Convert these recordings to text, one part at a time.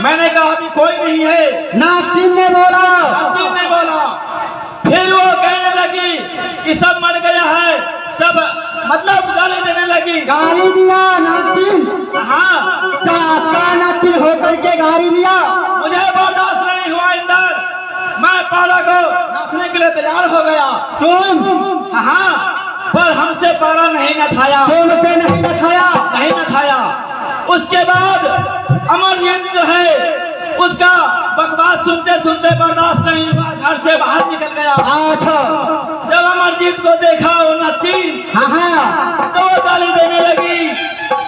मैंने कहा अभी कोई नहीं है। नास्तिन ने बोला। नास्तिन ने बोला। फिर वो कहने लगी कि सब मर गया है, सब मतलब गाली देने लगी। गाली दिया नास्तिन। हाँ, का नास्तिन होकर के गाली दिया। मुझे बर्दाश्त नहीं हुआ इंदर, मैं पारा को नाचने के लिए तैयार हो गया। तुम? हाँ, पर हमसे पारा नहीं नथाया। तुमसे नहीं नथाया? नहीं नथाया। उसके बाद अमरजीत जो है उसका बकवास सुनते सुनते बर्दाश्त नहीं हुआ, घर से बाहर निकल गया। अच्छा। जब अमरजीत को देखा वो नास्तिन, तो वो गाली देने लगी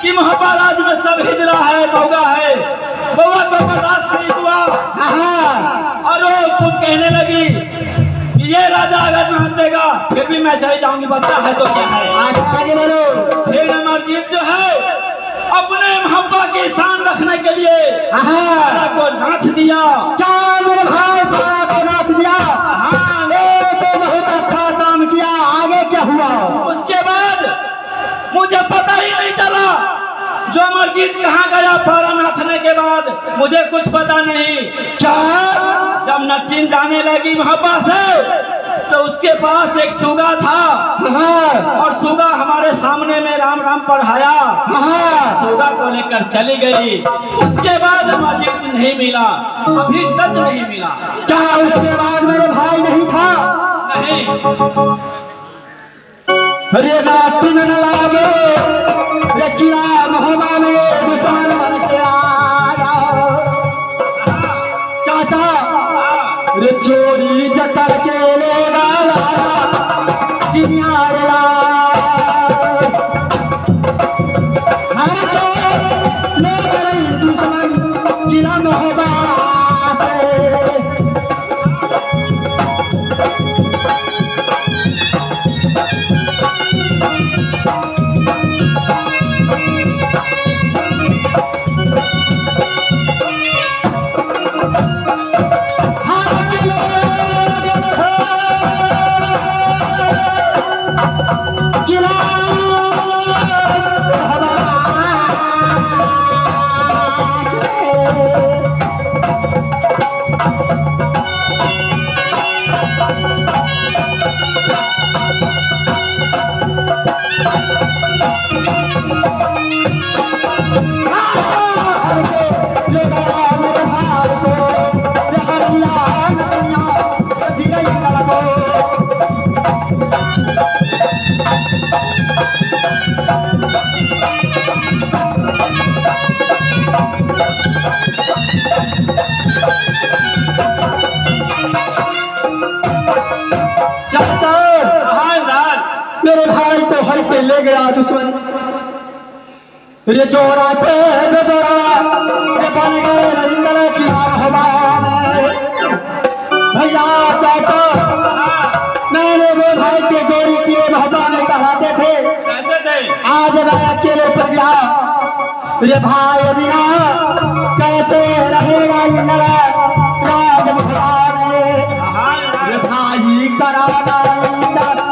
कि महाराज में सब हिजरा है, बउआ है, बउआ को बर्दाश्त नहीं हुआ। और वो कुछ कहने लगी कि ये राजा अगर ना देगा फिर भी मैं चली जाऊंगी, बच्चा है तो क्या है। आगे बोलो। फिर अमरजीत जो है अपने मोहब्बत की शान रखने के लिए पारा को नाथ दिया। मेरे भाई पारा को नाथ दिया। हाँ, तो बहुत अच्छा काम किया। आगे क्या हुआ? उसके बाद मुझे पता ही नहीं चला जो अमरजीत कहाँ गया। पारा नाथने के बाद मुझे कुछ पता नहीं। क्या? जब नास्तिन जाने लगी मोहब्बत से तो उसके पास एक सुगा था और सुगा हमारे सामने में राम राम पढ़ाया। सुगा को लेकर चली गई। उसके बाद अमरजीत नहीं मिला, अभी तक नहीं मिला। क्या उसके बाद मेरे भाई नहीं था? नहीं। अरे नास्तिन न लागे रे किला मोहब्बत में दुश्मन बन के आया। चाचा रे चोरी जतर के ले डाला चिनियारला। हर चोर ले गई दुश्मन किला मोहब्बत से। मेरे भाई को हर के ले गया दुश्मन। रे जोरा से बेजोरा रे बन गए नरिंदर की आह्वान। भैया चाचा मैंने वो भाई के जोड़ी किए मोहब्बत में कहते थे। आज मैं अकेले पड़ गया। रे भाई बिना कैसे रहेगा इंदर राज महाराज। रे भाई कराना इंदर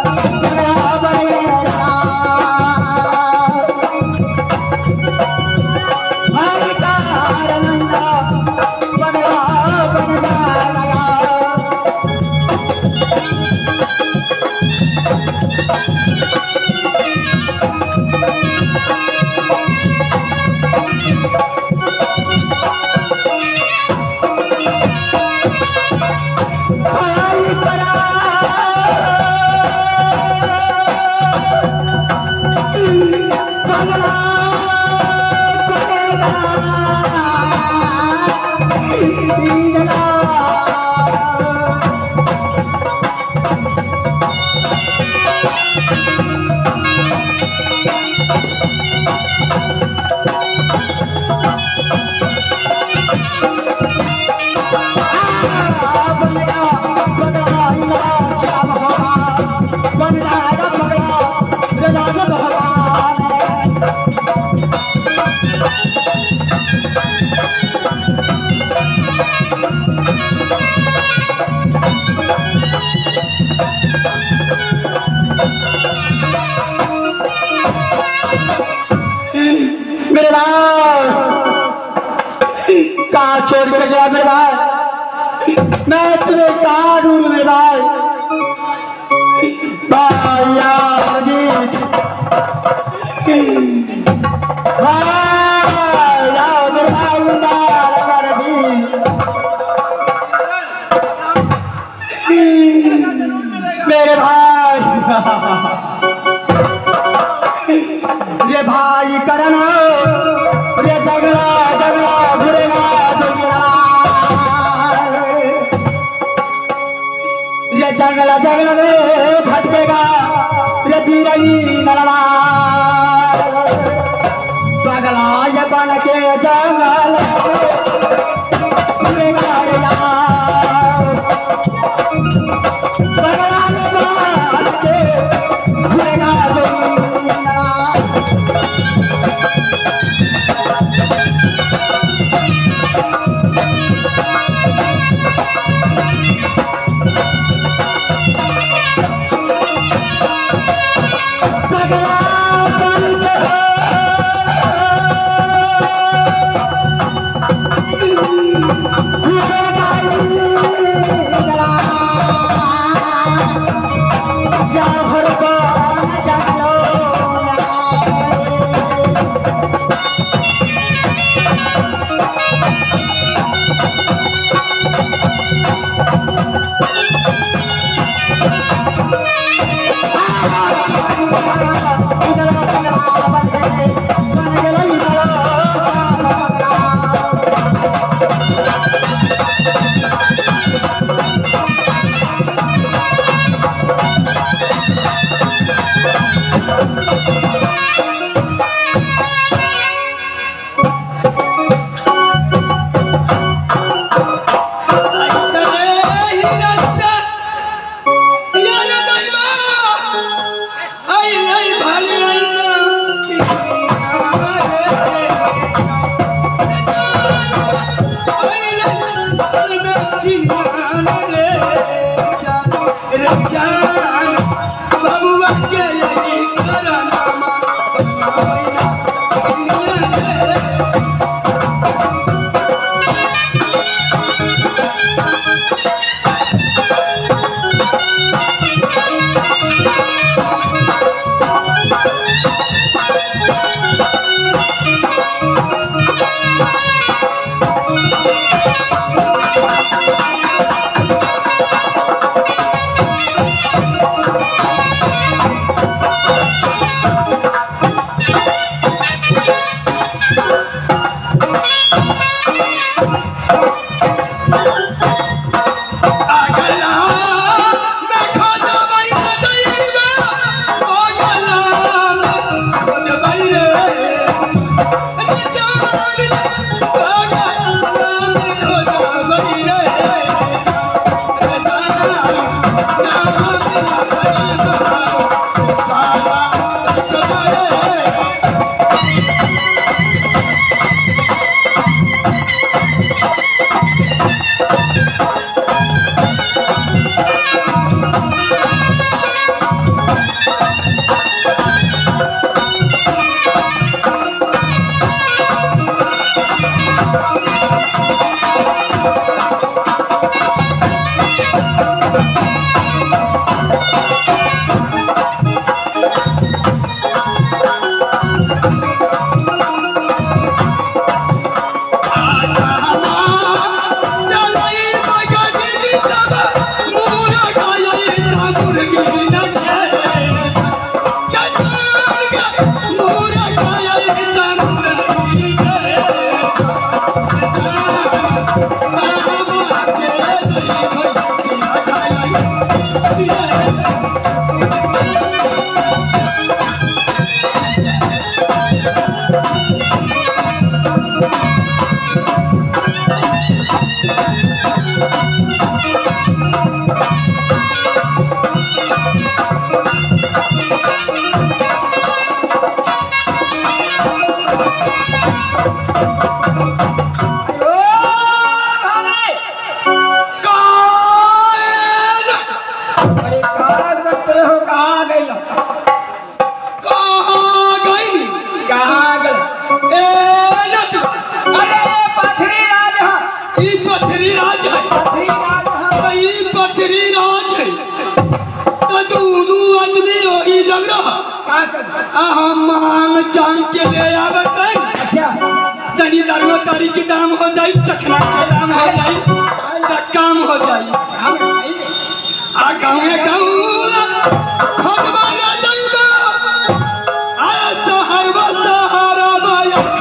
कहाँ छोड़ के गया मेरे भाई? मैं तुम्हें कहाँ ढूंढूं मेरे भाई? भाई अमरजीत, भाई आओ मेरे भाई अमरजीत, मेरे भाई रे भाई करण रे जगला जगला घुरेगा जगला रे जगला जगला रे भटकेगा रे बीरई नलला पगला ये बन के जंगल घुरेगा रे यार पगला ये बन के घुरेगा जंगल ई पथरी राज है ई पथरी राज है तो दोनों आदमी वही जग रहा हम मांग चांग के ले आवत है दनी दारुआ तारी के दाम हो जाई चखना के दाम हो जाई त काम हो जाई आ गाँव खोजबा ना दैबा आ सहरवा सहारा बायक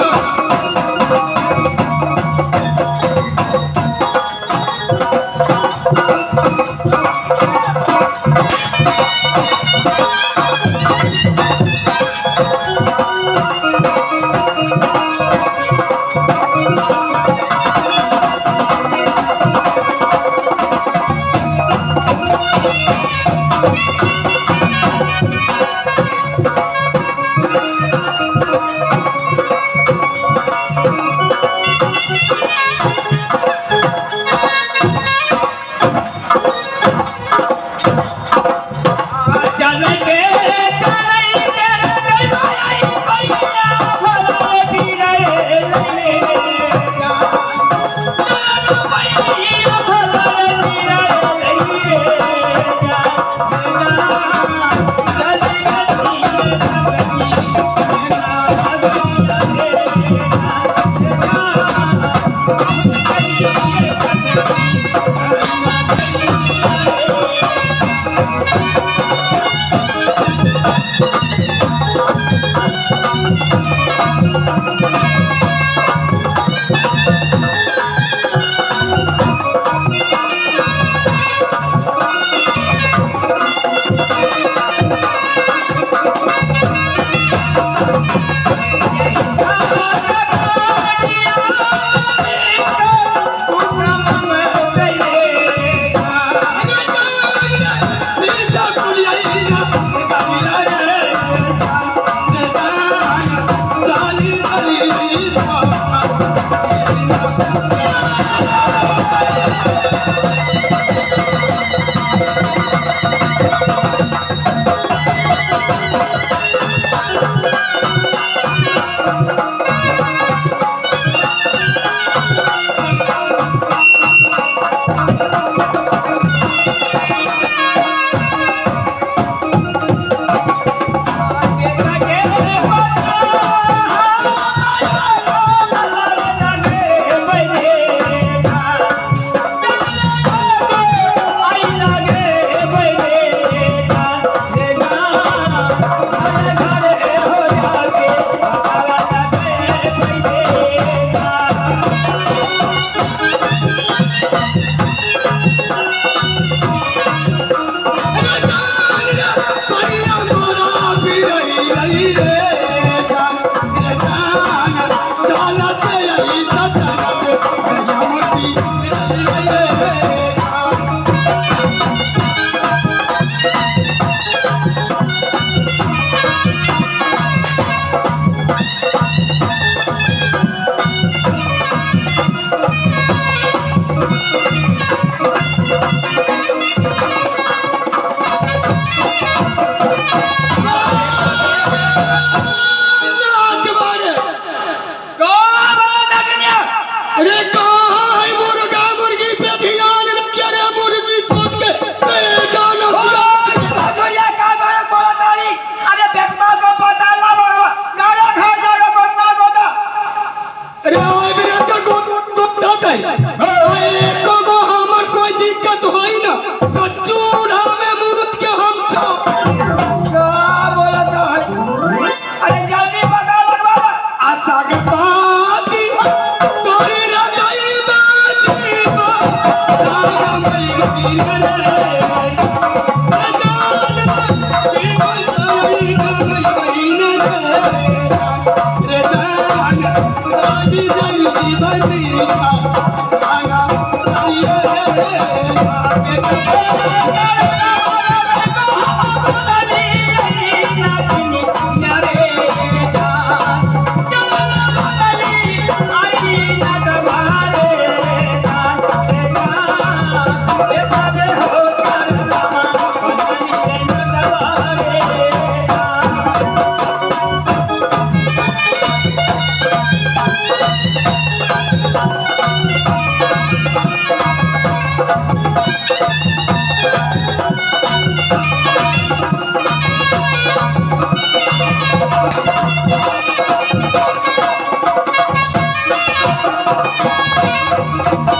Thank you.